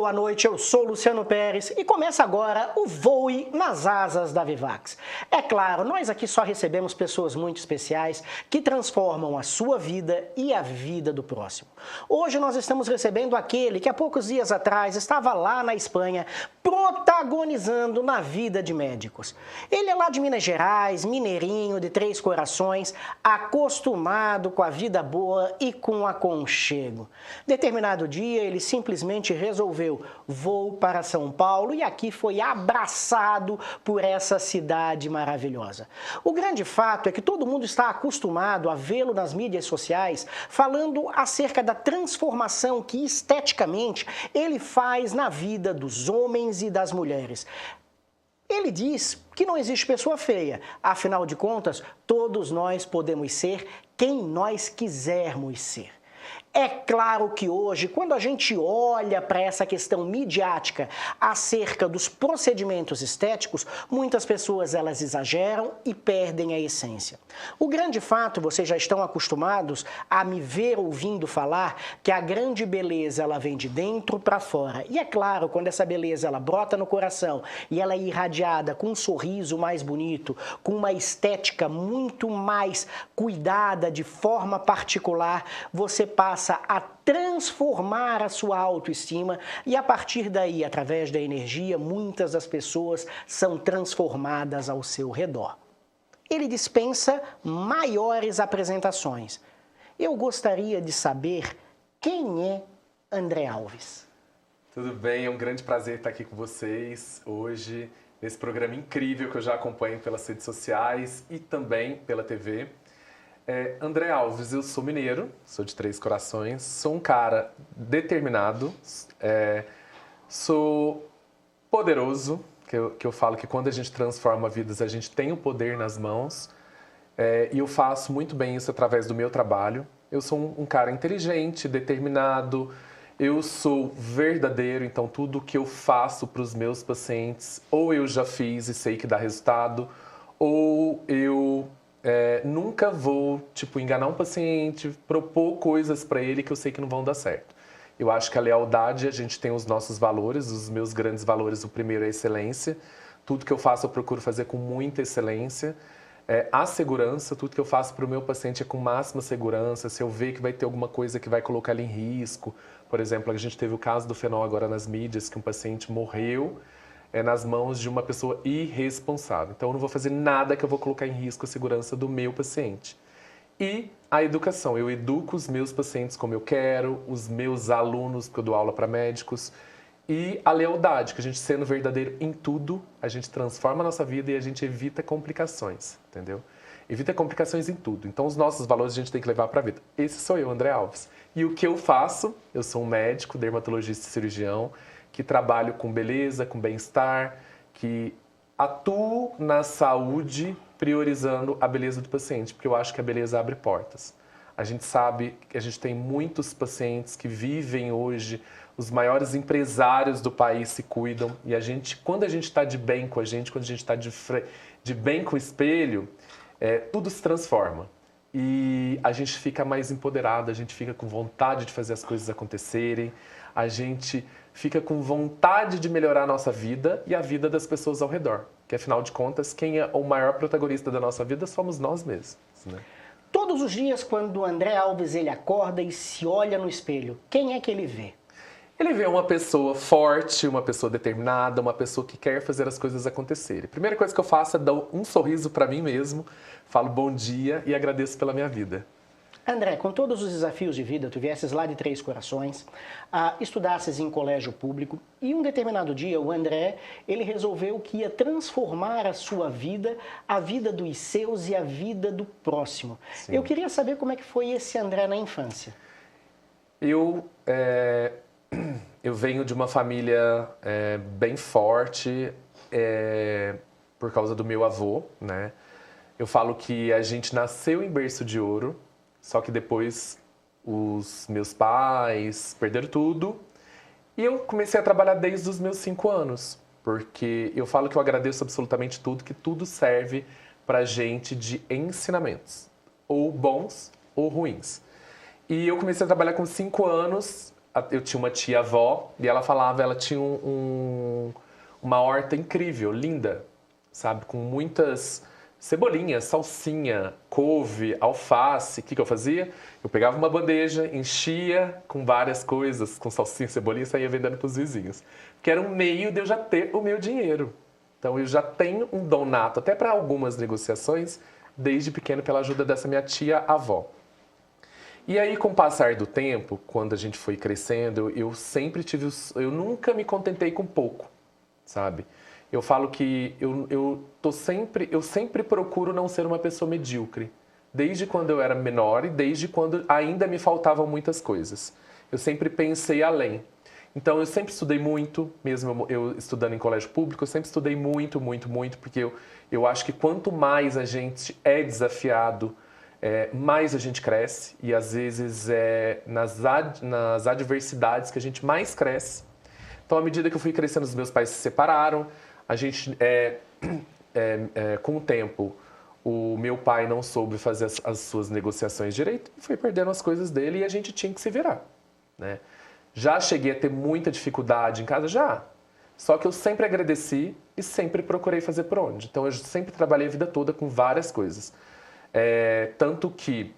boa noite, eu sou Luciano Pérez e começa agora o Voe nas Asas da Vivax. É claro, nós aqui só recebemos pessoas muito especiais que transformam a sua vida e a vida do próximo. Hoje nós estamos recebendo aquele que há poucos dias atrás estava lá na Espanha protagonizando na vida de médicos. Ele é lá de Minas Gerais, mineirinho, de Três Corações, acostumado com a vida boa e com aconchego. Determinado dia ele simplesmente resolveu, vou para São Paulo, e aqui foi abraçado por essa cidade maravilhosa. O grande fato é que todo mundo está acostumado a vê-lo nas mídias sociais falando acerca da transformação que esteticamente ele faz na vida dos homens e das mulheres. Ele diz que não existe pessoa feia, afinal de contas, todos nós podemos ser quem nós quisermos ser. É claro que hoje, quando a gente olha para essa questão midiática acerca dos procedimentos estéticos, muitas pessoas elas exageram e perdem a essência. O grande fato, vocês já estão acostumados a me ver ouvindo falar que a grande beleza ela vem de dentro para fora. E é claro, quando essa beleza ela brota no coração e ela é irradiada com um sorriso mais bonito, com uma estética muito mais cuidada de forma particular, você passa a transformar a sua autoestima e a partir daí, através da energia, muitas das pessoas são transformadas ao seu redor. Ele dispensa maiores apresentações. Eu gostaria de saber quem é André Alves. Tudo bem, é um grande prazer estar aqui com vocês hoje, nesse programa incrível que eu já acompanho pelas redes sociais e também pela TV. André Alves, eu sou mineiro, sou de Três Corações, sou um cara determinado, sou poderoso, que eu falo que quando a gente transforma vidas, a gente tem o poder nas mãos, e eu faço muito bem isso através do meu trabalho. Eu sou um cara inteligente, determinado, eu sou verdadeiro, então tudo que eu faço para os meus pacientes, ou eu já fiz e sei que dá resultado, ou eu... nunca vou, enganar um paciente, propor coisas para ele que eu sei que não vão dar certo. Eu acho que a lealdade, a gente tem os nossos valores, os meus grandes valores, o primeiro é a excelência. Tudo que eu faço eu procuro fazer com muita excelência. A segurança, tudo que eu faço para o meu paciente é com máxima segurança. Se eu ver que vai ter alguma coisa que vai colocar ele em risco, por exemplo, a gente teve o caso do fenol agora nas mídias, que um paciente morreu nas mãos de uma pessoa irresponsável. Então, eu não vou fazer nada que eu vou colocar em risco a segurança do meu paciente. E a educação. Eu educo os meus pacientes como eu quero, os meus alunos, porque eu dou aula para médicos. E a lealdade, que a gente sendo verdadeiro em tudo, a gente transforma a nossa vida e a gente evita complicações, entendeu? Evita complicações em tudo. Então, os nossos valores a gente tem que levar para a vida. Esse sou eu, André Alves. E o que eu faço? Eu sou um médico, dermatologista e cirurgião, que trabalho com beleza, com bem-estar, que atuo na saúde priorizando a beleza do paciente, porque eu acho que a beleza abre portas. A gente sabe que a gente tem muitos pacientes que vivem hoje, os maiores empresários do país se cuidam, e quando a gente está de bem com a gente, quando a gente está de bem com o espelho, tudo se transforma. E a gente fica mais empoderado, a gente fica com vontade de fazer as coisas acontecerem, a gente fica com vontade de melhorar a nossa vida e a vida das pessoas ao redor. Que, afinal de contas, quem é o maior protagonista da nossa vida somos nós mesmos, né? Todos os dias, quando o André Alves ele acorda e se olha no espelho, quem é que ele vê? Ele vê uma pessoa forte, uma pessoa determinada, uma pessoa que quer fazer as coisas acontecerem. A primeira coisa que eu faço é dar um sorriso para mim mesmo, falo bom dia e agradeço pela minha vida. André, com todos os desafios de vida, tu viesses lá de Três Corações, estudasses em colégio público e um determinado dia o André, ele resolveu que ia transformar a sua vida, a vida dos seus e a vida do próximo. Sim. Eu queria saber como é que foi esse André na infância. Eu venho de uma família bem forte por causa do meu avô, né? Eu falo que a gente nasceu em berço de ouro, só que depois os meus pais perderam tudo e eu comecei a trabalhar desde os meus 5 anos, porque eu falo que eu agradeço absolutamente tudo, que tudo serve pra gente de ensinamentos, ou bons ou ruins. E eu comecei a trabalhar com 5 anos eu tinha uma tia-avó e ela falava, ela tinha uma horta incrível, linda, sabe? Com muitas cebolinhas, salsinha, couve, alface. O que eu fazia? Eu pegava uma bandeja, enchia com várias coisas, com salsinha, cebolinha, e saía vendendo para os vizinhos. Que era um meio de eu já ter o meu dinheiro. Então eu já tenho um dom nato, até para algumas negociações, desde pequeno, pela ajuda dessa minha tia-avó. E aí, com o passar do tempo, quando a gente foi crescendo, eu sempre tive... Eu nunca me contentei com pouco, sabe? Eu falo que eu sempre procuro não ser uma pessoa medíocre. Desde quando eu era menor e desde quando ainda me faltavam muitas coisas. Eu sempre pensei além. Então, eu sempre estudei muito, mesmo eu estudando em colégio público, eu sempre estudei muito, muito, muito, porque eu acho que quanto mais a gente é desafiado, mais a gente cresce. E, às vezes, é nas adversidades que a gente mais cresce. Então, à medida que eu fui crescendo, os meus pais se separaram. A gente, com o tempo, o meu pai não soube fazer as suas negociações direito e foi perdendo as coisas dele e a gente tinha que se virar, né? Já cheguei a ter muita dificuldade em casa? Já. Só que eu sempre agradeci e sempre procurei fazer por onde. Então, eu sempre trabalhei a vida toda com várias coisas. Tanto que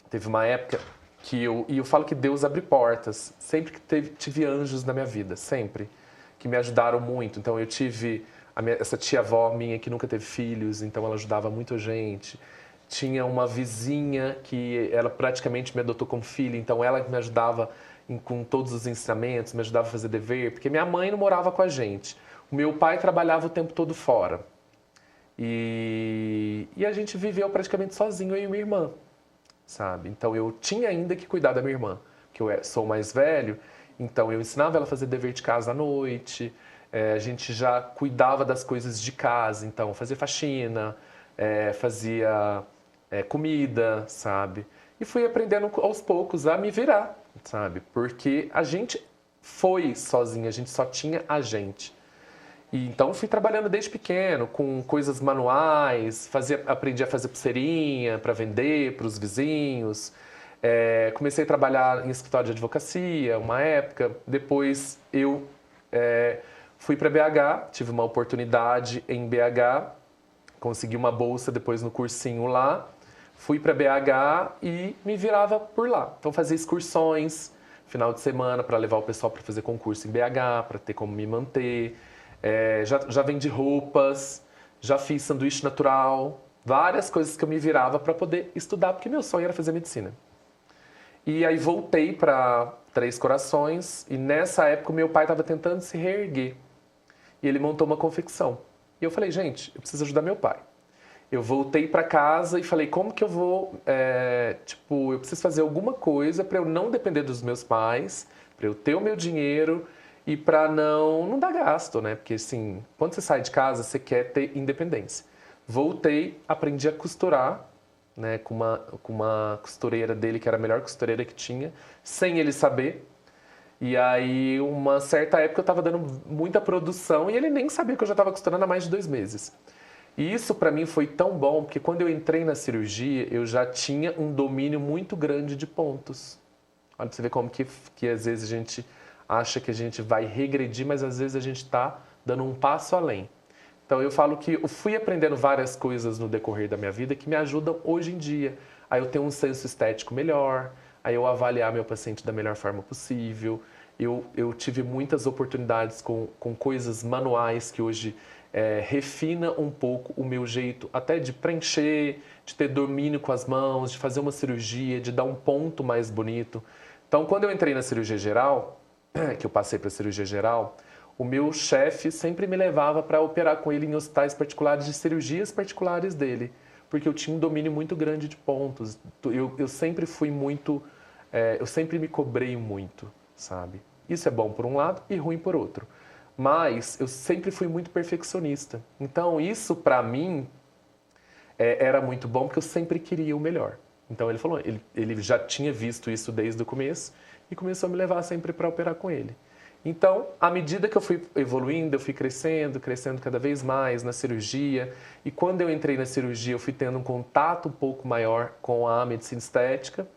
teve uma época que eu falo que Deus abre portas. Sempre que tive anjos na minha vida, sempre. Que me ajudaram muito. Então, eu tive essa tia-avó minha que nunca teve filhos, então ela ajudava muito a gente. Tinha uma vizinha que ela praticamente me adotou como filha, então ela me ajudava com todos os ensinamentos, me ajudava a fazer dever, porque minha mãe não morava com a gente. O meu pai trabalhava o tempo todo fora. E a gente viveu praticamente sozinho, eu e minha irmã, sabe? Então, eu tinha ainda que cuidar da minha irmã, que eu sou mais velho. Então, eu ensinava ela a fazer dever de casa à noite, a gente já cuidava das coisas de casa, então fazia faxina, fazia comida, sabe? E fui aprendendo aos poucos a me virar, sabe? Porque a gente foi sozinha, a gente só tinha a gente. E então, fui trabalhando desde pequeno, com coisas manuais, aprendi a fazer pulseirinha para vender para os vizinhos. Comecei a trabalhar em escritório de advocacia uma época. Depois eu fui para BH, tive uma oportunidade em BH, consegui uma bolsa depois no cursinho lá. Fui para BH e me virava por lá. Então, fazia excursões final de semana para levar o pessoal para fazer concurso em BH, para ter como me manter. Já vendi roupas, já fiz sanduíche natural, várias coisas que eu me virava para poder estudar, porque meu sonho era fazer medicina. E aí voltei para Três Corações e nessa época o meu pai estava tentando se reerguer. E ele montou uma confecção. E eu falei, gente, eu preciso ajudar meu pai. Eu voltei para casa e falei, como que eu vou... eu preciso fazer alguma coisa para eu não depender dos meus pais, para eu ter o meu dinheiro e para não dar gasto, né? Porque, assim, quando você sai de casa, você quer ter independência. Voltei, aprendi a costurar, né, com uma costureira dele, que era a melhor costureira que tinha, sem ele saber. E aí, uma certa época, eu estava dando muita produção e ele nem sabia que eu já estava costurando há mais de 2 meses. E isso, para mim, foi tão bom, porque quando eu entrei na cirurgia, eu já tinha um domínio muito grande de pontos. Olha, pra você ver como que às vezes a gente acha que a gente vai regredir, mas às vezes a gente está dando um passo além. Então, eu falo que eu fui aprendendo várias coisas no decorrer da minha vida que me ajudam hoje em dia. Aí eu tenho um senso estético melhor, aí eu avaliar meu paciente da melhor forma possível. Eu tive muitas oportunidades com coisas manuais que hoje refina um pouco o meu jeito até de preencher, de ter domínio com as mãos, de fazer uma cirurgia, de dar um ponto mais bonito. Então, quando eu entrei na cirurgia geral, que eu passei para a cirurgia geral, o meu chefe sempre me levava para operar com ele em hospitais particulares, de cirurgias particulares dele, porque eu tinha um domínio muito grande de pontos. Eu sempre fui muito... eu sempre me cobrei muito, sabe? Isso é bom por um lado e ruim por outro. Mas eu sempre fui muito perfeccionista. Então, isso para mim era muito bom, porque eu sempre queria o melhor. Então, ele falou, ele já tinha visto isso desde o começo e começou a me levar sempre para operar com ele. Então, à medida que eu fui evoluindo, eu fui crescendo cada vez mais na cirurgia. E quando eu entrei na cirurgia, eu fui tendo um contato um pouco maior com a medicina estética.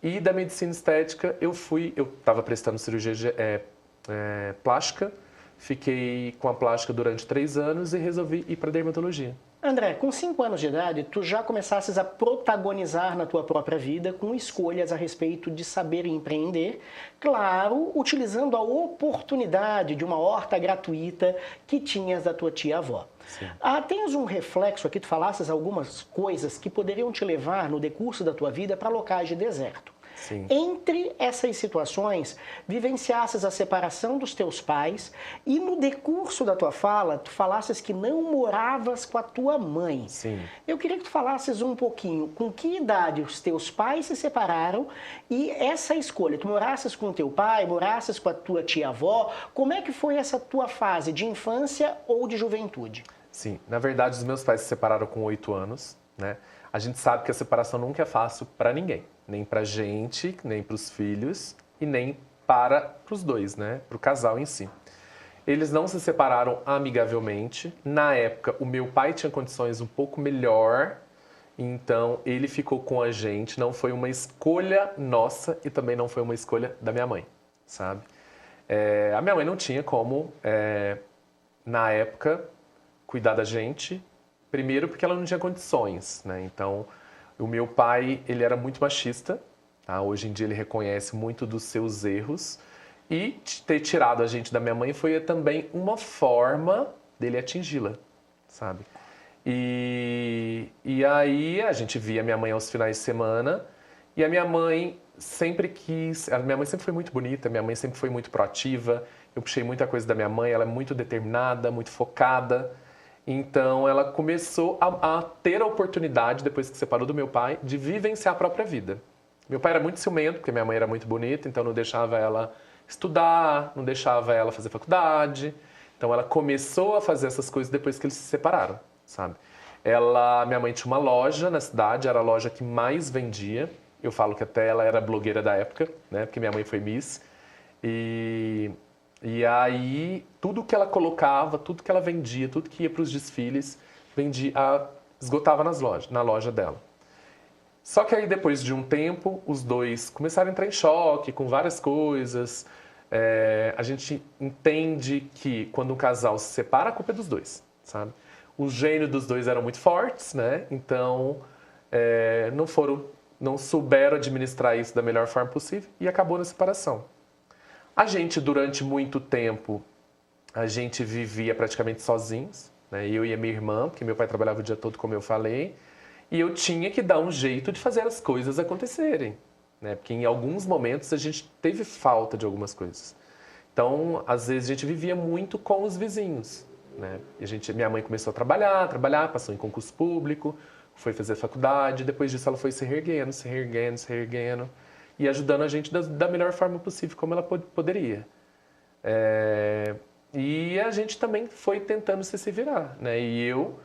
E da medicina estética, eu estava prestando cirurgia plástica, fiquei com a plástica durante 3 anos e resolvi ir para dermatologia. André, com 5 anos de idade, tu já começasses a protagonizar na tua própria vida com escolhas a respeito de saber empreender, claro, utilizando a oportunidade de uma horta gratuita que tinhas da tua tia-avó. Tens um reflexo aqui, tu falasses algumas coisas que poderiam te levar no decurso da tua vida para locais de deserto. Sim. Entre essas situações, vivenciasses a separação dos teus pais e no decurso da tua fala, tu falasses que não moravas com a tua mãe. Sim. Eu queria que tu falasses um pouquinho com que idade os teus pais se separaram e essa escolha. Tu morasses com o teu pai, morasses com a tua tia-avó, como é que foi essa tua fase de infância ou de juventude? Sim, na verdade os meus pais se separaram com 8 anos, né? A gente sabe que a separação nunca é fácil para ninguém. Nem pra gente, nem pros filhos e nem para os dois, né? Pro casal em si. Eles não se separaram amigavelmente. Na época, o meu pai tinha condições um pouco melhor, então ele ficou com a gente. Não foi uma escolha nossa e também não foi uma escolha da minha mãe, sabe? A minha mãe não tinha como, na época, cuidar da gente. Primeiro porque ela não tinha condições, né? Então, o meu pai, ele era muito machista, tá? Hoje em dia ele reconhece muito dos seus erros. E ter tirado a gente da minha mãe foi também uma forma dele atingi-la, sabe? E aí a gente via minha mãe aos finais de semana e a minha mãe sempre quis... A minha mãe sempre foi muito bonita, minha mãe sempre foi muito proativa. Eu puxei muita coisa da minha mãe, ela é muito determinada, muito focada. Então, ela começou a ter a oportunidade, depois que separou do meu pai, de vivenciar a própria vida. Meu pai era muito ciumento, porque minha mãe era muito bonita, então não deixava ela estudar, não deixava ela fazer faculdade. Então, ela começou a fazer essas coisas depois que eles se separaram, sabe? Minha mãe tinha uma loja na cidade, era a loja que mais vendia. Eu falo que até ela era blogueira da época, né? Porque minha mãe foi Miss. E aí, tudo que ela colocava, tudo que ela vendia, tudo que ia para os desfiles, esgotava na loja dela. Só que aí, depois de um tempo, os dois começaram a entrar em choque com várias coisas. A gente entende que quando um casal se separa, a culpa é dos dois, sabe? Os gênios dos dois eram muito fortes, né? Então, não souberam administrar isso da melhor forma possível e acabou na separação. A gente, durante muito tempo, a gente vivia praticamente sozinhos, né? Eu e a minha irmã, porque meu pai trabalhava o dia todo, como eu falei, e eu tinha que dar um jeito de fazer as coisas acontecerem, né? Porque em alguns momentos a gente teve falta de algumas coisas. Então, às vezes a gente vivia muito com os vizinhos, né? Minha mãe começou a trabalhar, passou em concurso público, foi fazer faculdade, depois disso ela foi se reerguendo, e ajudando a gente da melhor forma possível, como ela poderia. E a gente também foi tentando se virar, né? E eu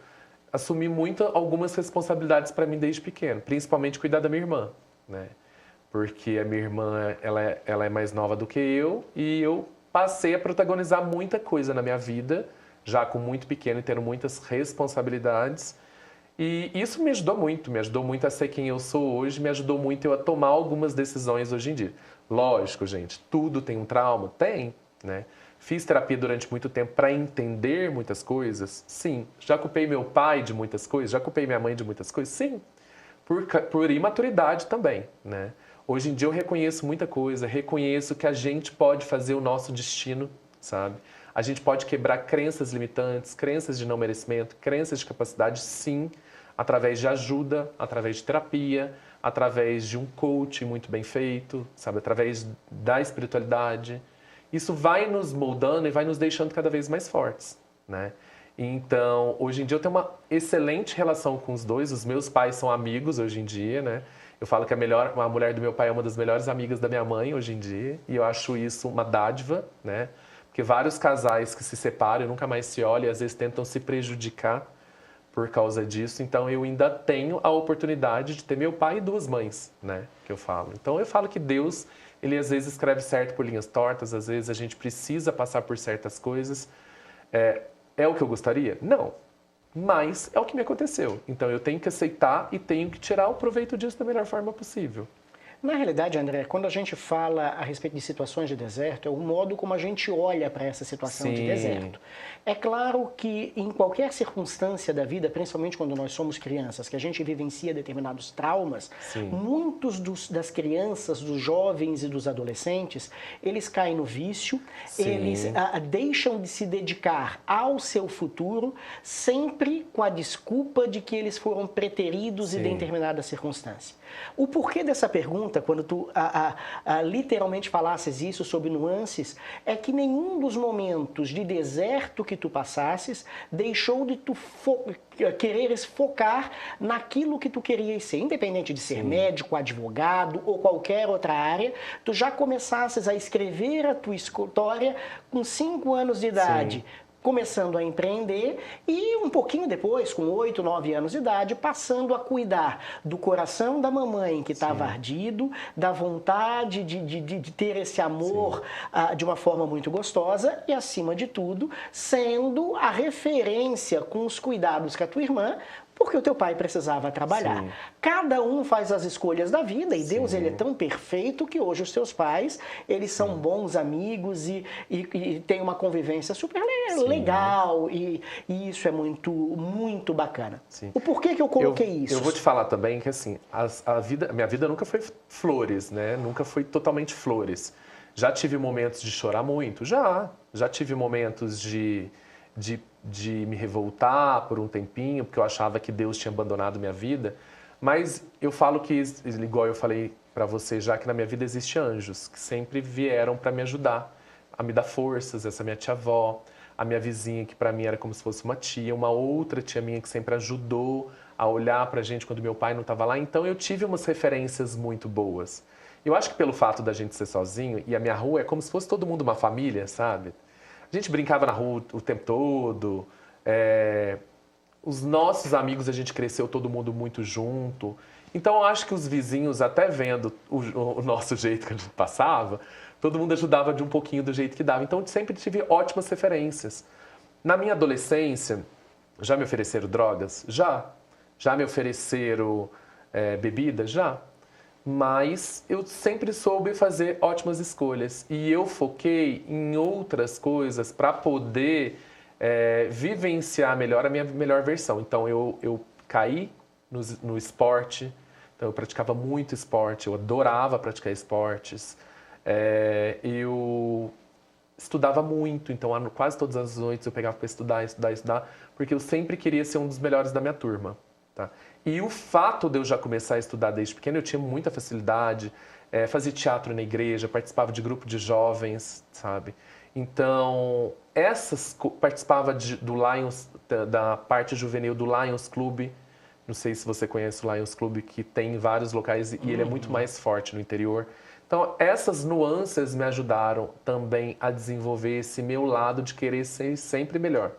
assumi algumas responsabilidades para mim desde pequeno, principalmente cuidar da minha irmã, né? Porque a minha irmã, ela é mais nova do que eu, e eu passei a protagonizar muita coisa na minha vida, já com muito pequeno e tendo muitas responsabilidades. E isso me ajudou muito a ser quem eu sou hoje, me ajudou muito eu a tomar algumas decisões hoje em dia. Lógico, gente, tudo tem um trauma? Tem, né? Fiz terapia durante muito tempo para entender muitas coisas? Sim. Já culpei meu pai de muitas coisas? Já culpei minha mãe de muitas coisas? Sim. Por imaturidade também, né? Hoje em dia eu reconheço muita coisa, reconheço que a gente pode fazer o nosso destino, sabe? A gente pode quebrar crenças limitantes, crenças de não merecimento, crenças de capacidade, sim, através de ajuda, através de terapia, através de um coaching muito bem feito, sabe? Através da espiritualidade. Isso vai nos moldando e vai nos deixando cada vez mais fortes, né? Então, hoje em dia eu tenho uma excelente relação com os dois. Os meus pais são amigos hoje em dia, né? Eu falo que a mulher do meu pai é uma das melhores amigas da minha mãe hoje em dia. E eu acho isso uma dádiva, né? Porque vários casais que se separam e nunca mais se olham e às vezes tentam se prejudicar por causa disso. Então, eu ainda tenho a oportunidade de ter meu pai e 2 mães, né? Que eu falo. Então, eu falo que Deus, ele às vezes escreve certo por linhas tortas. Às vezes a gente precisa passar por certas coisas. É o que eu gostaria? Não. Mas é o que me aconteceu. Então, eu tenho que aceitar e tenho que tirar o proveito disso da melhor forma possível. Na realidade, André, quando a gente fala a respeito de situações de deserto, é o modo como a gente olha para essa situação de Sim. deserto. É claro que em qualquer circunstância da vida, principalmente quando nós somos crianças, que a gente vivencia determinados traumas, Sim. muitos das crianças, dos jovens e dos adolescentes, eles caem no vício, Sim. eles deixam de se dedicar ao seu futuro, sempre com a desculpa de que eles foram preteridos em determinada circunstância. O porquê dessa pergunta, quando tu literalmente falasses isso sobre nuances, é que nenhum dos momentos de deserto que tu passasses deixou de tu quereres focar naquilo que tu querias ser, independente de ser médico, advogado ou qualquer outra área, tu já começasses a escrever a tua história com 5 anos de idade. Começando a empreender e um pouquinho depois, com 8, 9 anos de idade, passando a cuidar do coração da mamãe que estava ardido, da vontade de ter esse amor de uma forma muito gostosa e, acima de tudo, sendo a referência com os cuidados que a tua irmã, porque o teu pai precisava trabalhar. Cada um faz as escolhas da vida e Deus ele é tão perfeito que hoje os teus pais, eles são bons amigos e têm uma convivência super legal e isso é muito, muito bacana. O porquê que eu coloquei isso? Eu vou te falar também que assim, minha vida nunca foi flores, né? Nunca foi totalmente flores. Já tive momentos de chorar muito, já tive momentos de me revoltar por um tempinho, porque eu achava que Deus tinha abandonado minha vida. Mas eu falo que, igual eu falei para você já, que na minha vida existem anjos que sempre vieram para me ajudar, a me dar forças. Essa minha tia-avó, a minha vizinha, que para mim era como se fosse uma tia, uma outra tia minha que sempre ajudou a olhar para a gente quando meu pai não estava lá. Então eu tive umas referências muito boas. Eu acho que pelo fato da gente ser sozinho, e a minha rua é como se fosse todo mundo uma família, sabe? A gente brincava na rua o tempo todo, os nossos amigos a gente cresceu todo mundo muito junto. Então eu acho que os vizinhos, até vendo o nosso jeito que a gente passava, todo mundo ajudava de um pouquinho do jeito que dava. Então eu sempre tive ótimas referências. Na minha adolescência, já me ofereceram drogas? Já. Já me ofereceram bebida? Já. Mas eu sempre soube fazer ótimas escolhas e eu foquei em outras coisas para poder vivenciar melhor a minha melhor versão. Então eu caí no esporte, então eu praticava muito esporte, eu adorava praticar esportes. Eu estudava muito, então quase todas as noites eu pegava para estudar, porque eu sempre queria ser um dos melhores da minha turma. Tá? E o fato de eu já começar a estudar desde pequeno, eu tinha muita facilidade, fazia teatro na igreja, participava de grupo de jovens, sabe? Então, participava do Lions, da parte juvenil do Lions Club. Não sei se você conhece o Lions Club, que tem em vários locais e ele é muito mais forte no interior. Então, essas nuances me ajudaram também a desenvolver esse meu lado de querer ser sempre melhor.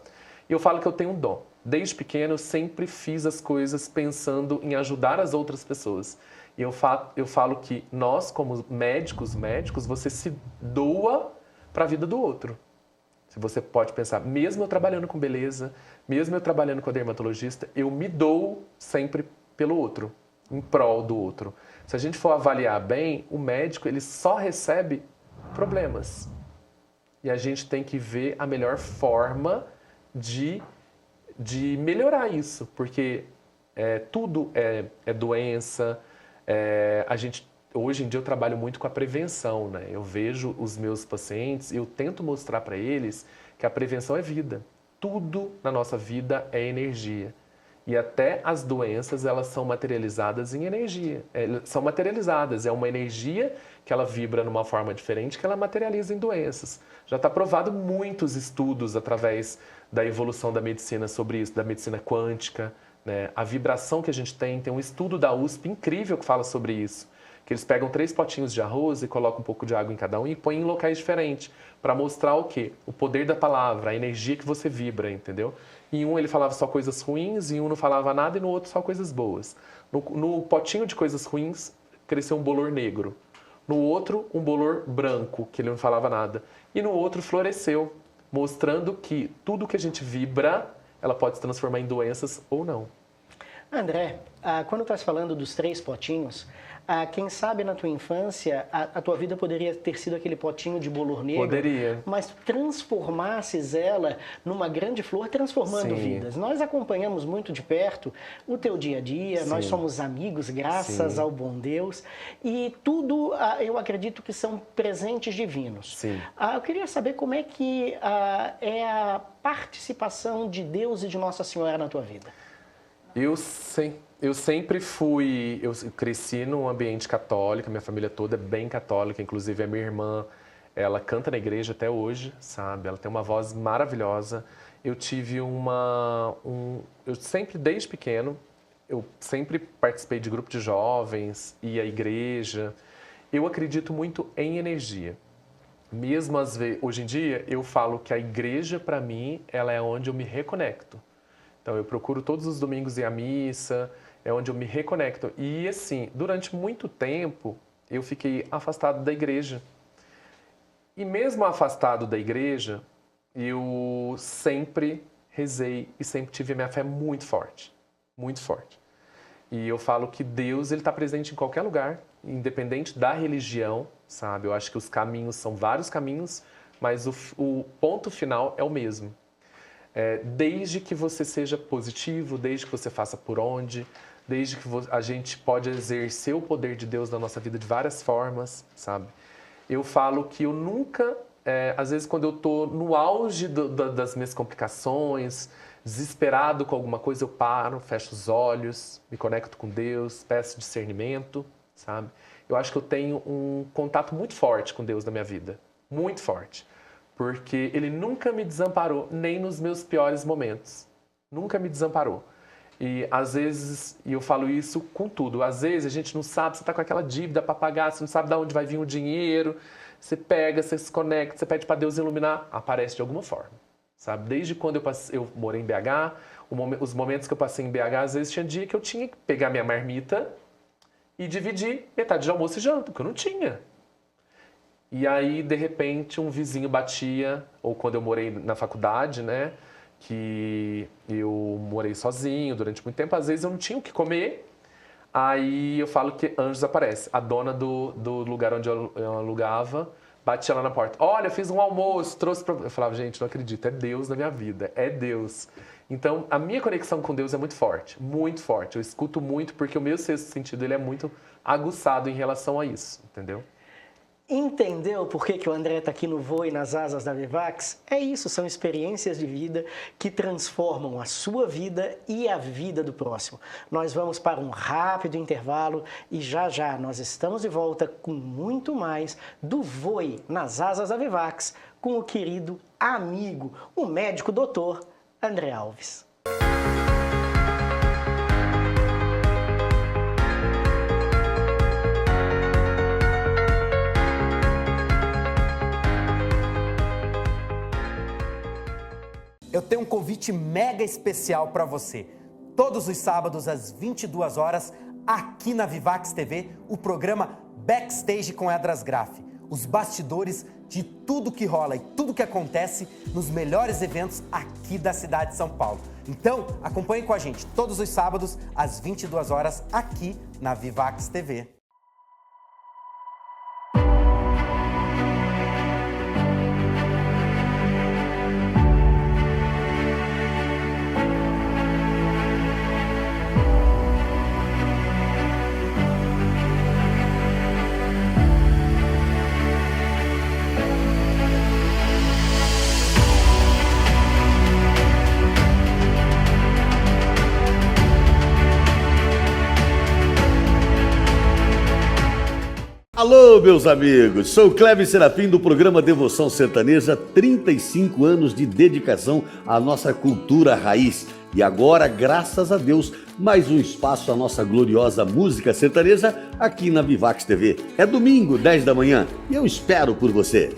E eu falo que eu tenho um dom. Desde pequeno, eu sempre fiz as coisas pensando em ajudar as outras pessoas. E eu falo que nós, como médicos, você se doa para a vida do outro. Se você pode pensar, mesmo eu trabalhando com beleza, mesmo eu trabalhando com a dermatologista, eu me dou sempre pelo outro, em prol do outro. Se a gente for avaliar bem, o médico ele só recebe problemas. E a gente tem que ver a melhor forma de melhorar isso, porque tudo é doença. Hoje em dia eu trabalho muito com a prevenção, né? Eu vejo os meus pacientes e eu tento mostrar para eles que a prevenção é vida. Tudo na nossa vida é energia. E até as doenças, elas são materializadas em energia. São materializadas, é uma energia que ela vibra numa forma diferente que ela materializa em doenças. Já está provado muitos estudos através da evolução da medicina sobre isso, da medicina quântica, né? A vibração que a gente tem um estudo da USP incrível que fala sobre isso. Que eles pegam 3 potinhos de arroz e colocam um pouco de água em cada um e põem em locais diferentes para mostrar o quê? O poder da palavra, a energia que você vibra, entendeu? Em um ele falava só coisas ruins, em um não falava nada e no outro só coisas boas. No potinho de coisas ruins cresceu um bolor negro. No outro, um bolor branco, que ele não falava nada. E no outro floresceu, mostrando que tudo que a gente vibra, ela pode se transformar em doenças ou não. André, quando estás falando dos 3 potinhos, Quem sabe na tua infância a tua vida poderia ter sido aquele potinho de bolor negro. Poderia. Mas transformasses ela numa grande flor, transformando vidas. Nós acompanhamos muito de perto o teu dia a dia, nós somos amigos, graças ao bom Deus. E tudo, eu acredito que são presentes divinos. Eu queria saber como é que é a participação de Deus e de Nossa Senhora na tua vida. Eu sempre fui, eu cresci num ambiente católico, minha família toda é bem católica, inclusive a minha irmã, ela canta na igreja até hoje, sabe? Ela tem uma voz maravilhosa. Eu tive eu sempre, desde pequeno, eu sempre participei de grupo de jovens, ia à igreja. Eu acredito muito em energia. Mesmo às vezes, hoje em dia, eu falo que a igreja, para mim, ela é onde eu me reconecto. Então, eu procuro todos os domingos ir à missa, é onde eu me reconecto. E, assim, durante muito tempo, eu fiquei afastado da igreja. E mesmo afastado da igreja, eu sempre rezei e sempre tive a minha fé muito forte. Muito forte. E eu falo que Deus, ele está presente em qualquer lugar, independente da religião, sabe? Eu acho que os caminhos são vários caminhos, mas o ponto final é o mesmo. Desde que você seja positivo, desde que você faça por onde, desde que a gente pode exercer o poder de Deus na nossa vida de várias formas, sabe? Eu falo que eu nunca, às vezes quando eu estou no auge das minhas complicações, desesperado com alguma coisa, eu paro, fecho os olhos, me conecto com Deus, peço discernimento, sabe? Eu acho que eu tenho um contato muito forte com Deus na minha vida, muito forte. Porque Ele nunca me desamparou, nem nos meus piores momentos. Nunca me desamparou. E às vezes, e eu falo isso com tudo, às vezes a gente não sabe, você está com aquela dívida para pagar, você não sabe de onde vai vir o dinheiro, você pega, você se conecta, você pede para Deus iluminar, aparece de alguma forma. Sabe? Desde quando eu morei em BH, os momentos que eu passei em BH, às vezes tinha dia que eu tinha que pegar minha marmita e dividir metade de almoço e janta, porque eu não tinha. E aí, de repente, um vizinho batia, ou quando eu morei na faculdade, né, que eu morei sozinho durante muito tempo, às vezes eu não tinha o que comer, aí eu falo que anjos aparecem. A dona do lugar onde eu alugava batia lá na porta. Olha, eu fiz um almoço, trouxe pra... Eu falava, gente, não acredito, é Deus na minha vida, é Deus. Então, a minha conexão com Deus é muito forte, muito forte. Eu escuto muito porque o meu sexto sentido ele é muito aguçado em relação a isso, entendeu? Entendeu por que o André está aqui no Voo e nas Asas da Vivax? É isso, são experiências de vida que transformam a sua vida e a vida do próximo. Nós vamos para um rápido intervalo e já já nós estamos de volta com muito mais do Voo nas Asas da Vivax com o querido amigo, o médico doutor André Alves. Eu tenho um convite mega especial para você. Todos os sábados às 22 horas, aqui na Vivax TV, o programa Backstage com Edras Graff. Os bastidores de tudo que rola e tudo que acontece nos melhores eventos aqui da cidade de São Paulo. Então, acompanhe com a gente todos os sábados às 22 horas, aqui na Vivax TV. Alô, meus amigos, sou Cleber Serafim do programa Devoção Sertaneja, 35 anos de dedicação à nossa cultura raiz. E agora, graças a Deus, mais um espaço à nossa gloriosa música sertaneja aqui na Vivax TV. É domingo, 10 da manhã, e eu espero por você.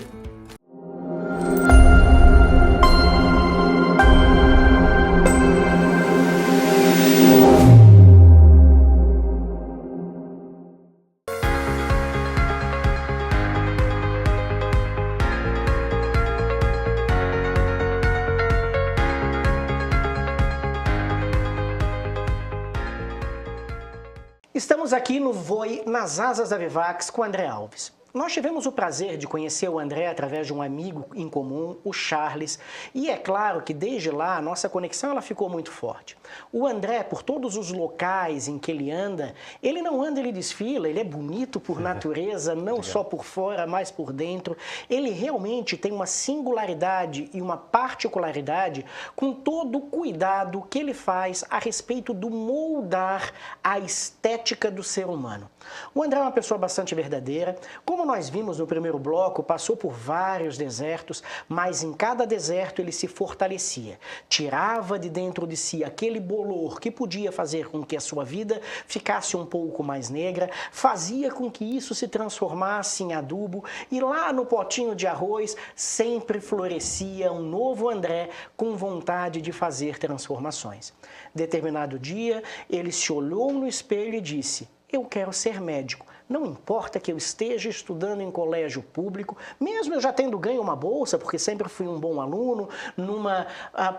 Estamos Estamos aqui no Voe nas Asas da Vivax com o André Alves. Nós tivemos o prazer de conhecer o André através de um amigo em comum, o Charles, e é claro que desde lá a nossa conexão ela ficou muito forte. O André, por todos os locais em que ele não anda, ele desfila, ele é bonito por natureza, não só por fora, mas por dentro. Ele realmente tem uma singularidade e uma particularidade com todo o cuidado que ele faz a respeito do moldar a estética do ser humano. O André é uma pessoa bastante verdadeira. Como nós vimos no primeiro bloco, passou por vários desertos, mas em cada deserto ele se fortalecia. Tirava de dentro de si aquele bolor que podia fazer com que a sua vida ficasse um pouco mais negra, fazia com que isso se transformasse em adubo e lá no potinho de arroz sempre florescia um novo André com vontade de fazer transformações. Determinado dia, ele se olhou no espelho e disse: eu quero ser médico. Não importa que eu esteja estudando em colégio público, mesmo eu já tendo ganho uma bolsa, porque sempre fui um bom aluno, numa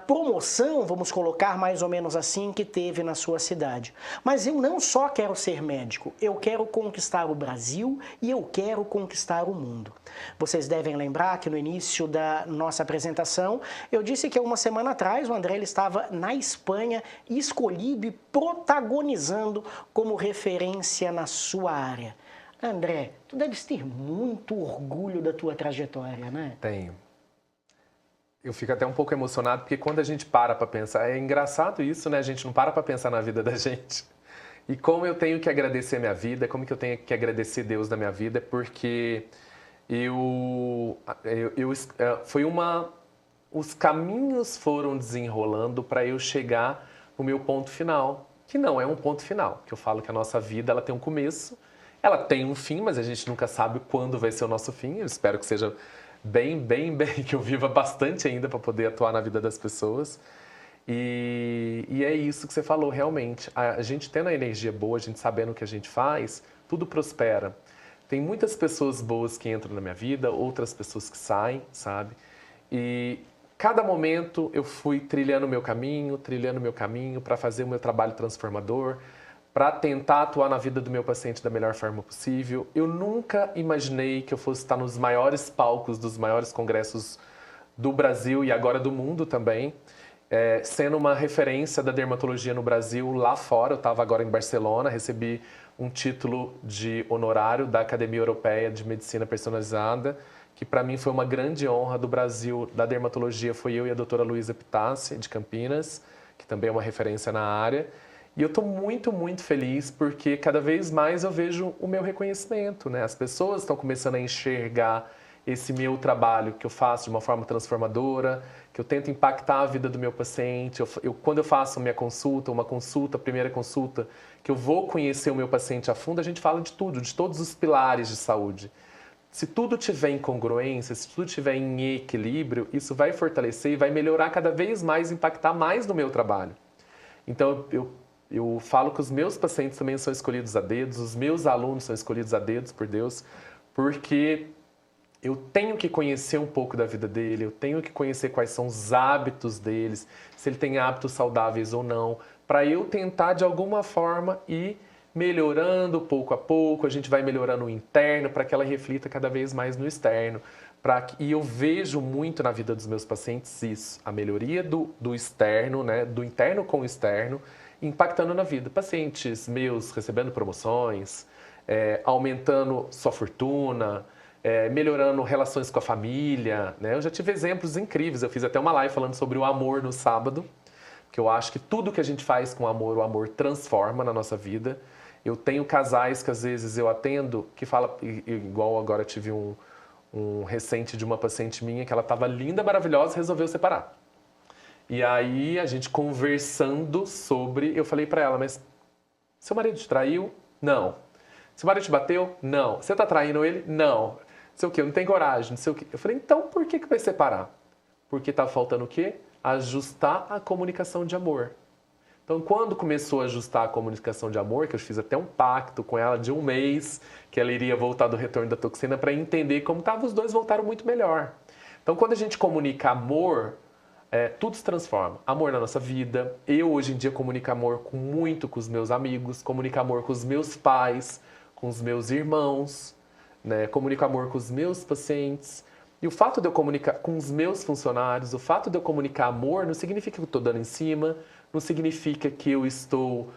promoção, vamos colocar mais ou menos assim, que teve na sua cidade. Mas eu não só quero ser médico, eu quero conquistar o Brasil e eu quero conquistar o mundo. Vocês devem lembrar que no início da nossa apresentação, eu disse que uma semana atrás o André ele estava na Espanha, escolhido e protagonizando como referência na sua área. André, tu deves ter muito orgulho da tua trajetória, né? Tenho. Eu fico até um pouco emocionado, porque quando a gente para pensar, é engraçado isso, né? A gente não para pensar na vida da gente. E como eu tenho que agradecer minha vida, como que eu tenho que agradecer Deus na minha vida, porque os caminhos foram desenrolando para eu chegar no meu ponto final, que não é um ponto final, que eu falo que a nossa vida ela tem um começo, ela tem um fim, mas a gente nunca sabe quando vai ser o nosso fim. Eu espero que seja bem, que eu viva bastante ainda para poder atuar na vida das pessoas. E é isso que você falou, realmente. A gente tendo a energia boa, a gente sabendo o que a gente faz, tudo prospera. Tem muitas pessoas boas que entram na minha vida, outras pessoas que saem, sabe? E cada momento eu fui trilhando o meu caminho para fazer o meu trabalho transformador, para tentar atuar na vida do meu paciente da melhor forma possível. Eu nunca imaginei que eu fosse estar nos maiores palcos dos maiores congressos do Brasil e agora do mundo também, sendo uma referência da dermatologia no Brasil lá fora. Eu estava agora em Barcelona, recebi um título de honorário da Academia Europeia de Medicina Personalizada, que para mim foi uma grande honra do Brasil, da dermatologia. Foi eu e a doutora Luísa Pitassi, de Campinas, que também é uma referência na área. E eu estou muito feliz porque cada vez mais eu vejo o meu reconhecimento, né? As pessoas estão começando a enxergar esse meu trabalho que eu faço de uma forma transformadora, que eu tento impactar a vida do meu paciente. Quando eu faço a minha consulta, a primeira consulta, que eu vou conhecer o meu paciente a fundo, a gente fala de tudo, de todos os pilares de saúde. Se tudo tiver em congruência, se tudo tiver em equilíbrio, isso vai fortalecer e vai melhorar cada vez mais, impactar mais no meu trabalho. Então, eu falo que os meus pacientes também são escolhidos a dedos, os meus alunos são escolhidos a dedos por Deus, porque eu tenho que conhecer um pouco da vida dele, eu tenho que conhecer quais são os hábitos deles, se ele tem hábitos saudáveis ou não, para eu tentar de alguma forma ir melhorando pouco a pouco. A gente vai melhorando o interno para que ela reflita cada vez mais no externo. E eu vejo muito na vida dos meus pacientes isso, a melhoria do externo, né, do interno com o externo, impactando na vida. Pacientes meus recebendo promoções, aumentando sua fortuna, melhorando relações com a família, né? Eu já tive exemplos incríveis. Eu fiz até uma live falando sobre o amor no sábado, que eu acho que tudo que a gente faz com amor, o amor transforma na nossa vida. Eu tenho casais que às vezes eu atendo que fala, igual agora tive um recente de uma paciente minha que ela estava linda, maravilhosa e resolveu separar. E aí a gente conversando sobre, eu falei para ela, mas seu marido te traiu? Não. Seu marido te bateu? Não. Você tá traindo ele? Não. Não sei o quê, não tem coragem, não sei o quê. Eu falei, então por que vai separar? Porque tá faltando o quê? Ajustar a comunicação de amor. Então, quando começou a ajustar a comunicação de amor, que eu fiz até um pacto com ela de 1 mês, que ela iria voltar do retorno da toxina para entender como estava, os dois voltaram muito melhor. Então, quando a gente comunica amor, tudo se transforma. Amor na nossa vida. Eu, hoje em dia, comunico amor muito com os meus amigos, comunico amor com os meus pais, com os meus irmãos, né? Comunico amor com os meus pacientes. E o fato de eu comunicar com os meus funcionários, o fato de eu comunicar amor não significa que eu estou dando em cima, não significa que eu estou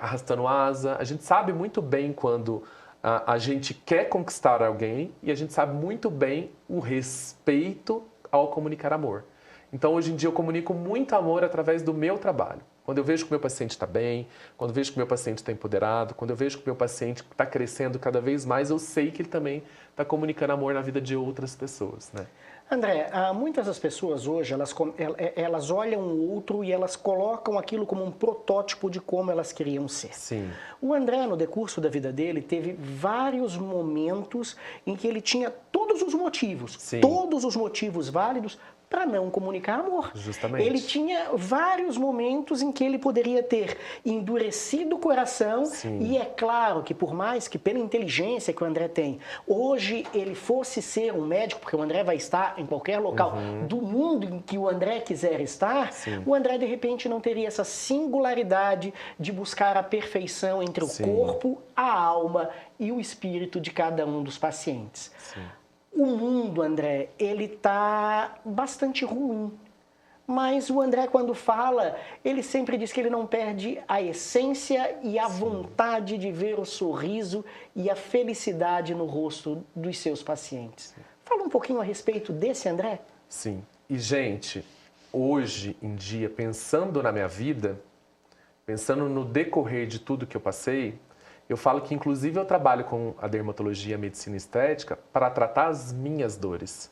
arrastando asa. A gente sabe muito bem quando a gente quer conquistar alguém e a gente sabe muito bem o respeito ao comunicar amor. Então, hoje em dia, eu comunico muito amor através do meu trabalho. Quando eu vejo que o meu paciente está bem, quando eu vejo que o meu paciente está empoderado, quando eu vejo que o meu paciente está crescendo cada vez mais, eu sei que ele também está comunicando amor na vida de outras pessoas, né? André, muitas das pessoas hoje, elas olham o outro e elas colocam aquilo como um protótipo de como elas queriam ser. Sim. O André, no decurso da vida dele, teve vários momentos em que ele tinha todos os motivos, Sim. todos os motivos válidos para não comunicar amor. Justamente. Ele tinha vários momentos em que ele poderia ter endurecido o coração. Sim. E é claro que por mais que pela inteligência que o André tem, hoje ele fosse ser um médico, porque o André vai estar em qualquer local do mundo em que o André quiser estar, Sim. o André de repente não teria essa singularidade de buscar a perfeição entre o Sim. corpo, a alma e o espírito de cada um dos pacientes. Sim. O mundo, André, ele está bastante ruim. Mas o André, quando fala, ele sempre diz que ele não perde a essência e a vontade de ver o sorriso e a felicidade no rosto dos seus pacientes. Fala um pouquinho a respeito desse André. Sim. E, gente, hoje em dia, pensando na minha vida, pensando no decorrer de tudo que eu passei, eu falo que, inclusive, eu trabalho com a dermatologia e a medicina estética para tratar as minhas dores,